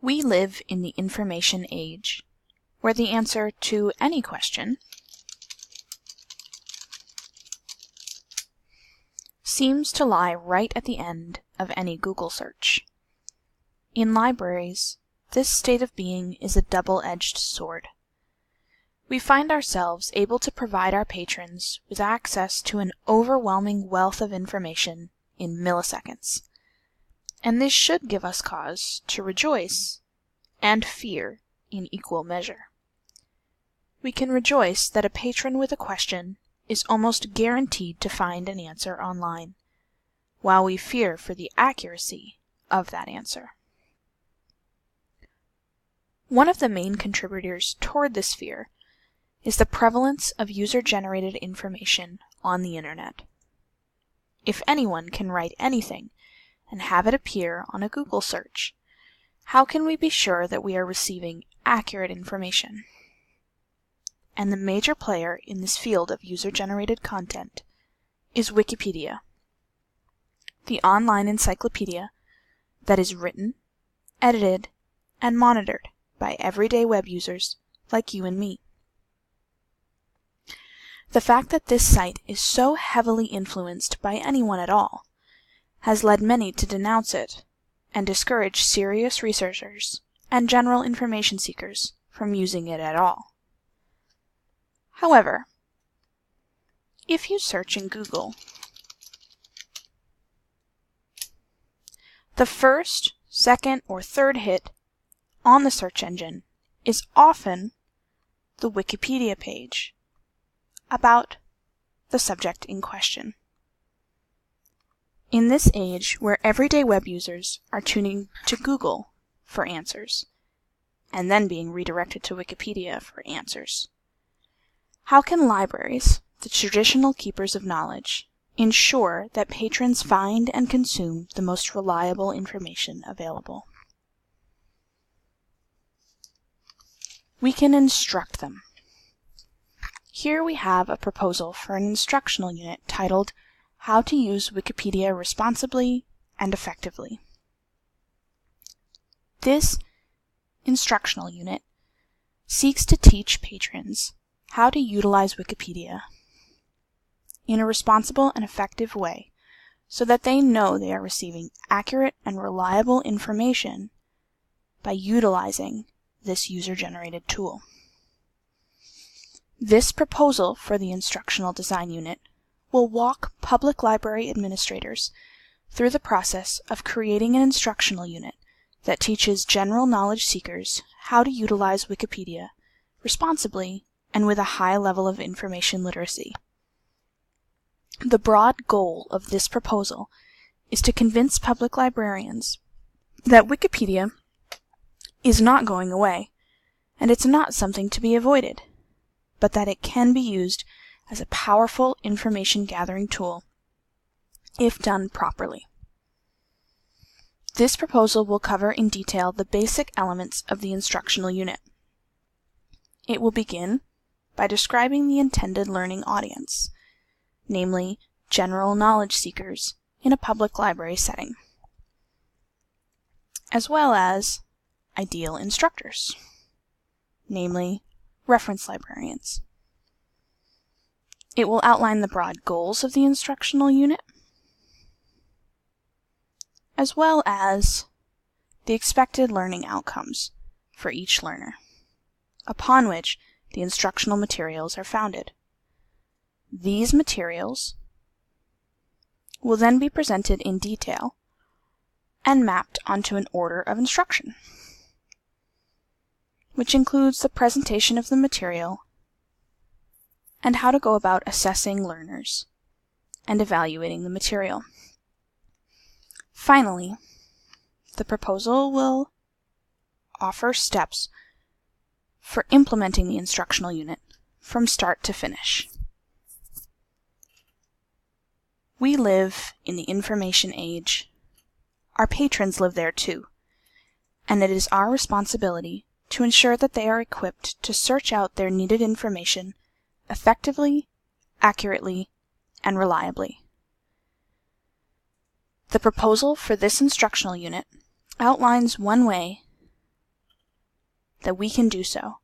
We live in the information age, where the answer to any question seems to lie right at the end of any Google search. In libraries, this state of being is a double-edged sword. We find ourselves able to provide our patrons with access to an overwhelming wealth of information in milliseconds. And this should give us cause to rejoice and fear in equal measure. We can rejoice that a patron with a question is almost guaranteed to find an answer online, while we fear for the accuracy of that answer. One of the main contributors toward this fear is the prevalence of user-generated information on the internet. If anyone can write anything and have it appear on a Google search, how can we be sure that we are receiving accurate information? And the major player in this field of user-generated content is Wikipedia, the online encyclopedia that is written, edited, and monitored by everyday web users like you and me. The fact that this site is so heavily influenced by anyone at all has led many to denounce it and discourage serious researchers and general information seekers from using it at all. However, if you search in Google, the first, second, or third hit on the search engine is often the Wikipedia page about the subject in question. In this age where everyday web users are tuning to Google for answers, and then being redirected to Wikipedia for answers, how can libraries, the traditional keepers of knowledge, ensure that patrons find and consume the most reliable information available? We can instruct them. Here we have a proposal for an instructional unit titled How to Use Wikipedia Responsibly and Effectively. This instructional unit seeks to teach patrons how to utilize Wikipedia in a responsible and effective way so that they know they are receiving accurate and reliable information by utilizing this user-generated tool. This proposal for the instructional design unit will walk public library administrators through the process of creating an instructional unit that teaches general knowledge seekers how to utilize Wikipedia responsibly and with a high level of information literacy. The broad goal of this proposal is to convince public librarians that Wikipedia is not going away, and it's not something to be avoided, but that it can be used as a powerful information gathering tool if done properly. This proposal will cover in detail the basic elements of the instructional unit. It will begin by describing the intended learning audience, namely general knowledge seekers in a public library setting, as well as ideal instructors, namely reference librarians. It will outline the broad goals of the instructional unit, as well as the expected learning outcomes for each learner, upon which the instructional materials are founded. These materials will then be presented in detail and mapped onto an order of instruction, which includes the presentation of the material and how to go about assessing learners and evaluating the material. Finally, the proposal will offer steps for implementing the instructional unit from start to finish. We live in the information age. Our patrons live there too, and it is our responsibility to ensure that they are equipped to search out their needed information effectively, accurately, and reliably. The proposal for this instructional unit outlines one way that we can do so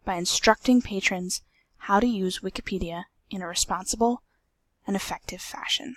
by instructing patrons how to use Wikipedia in a responsible and effective fashion.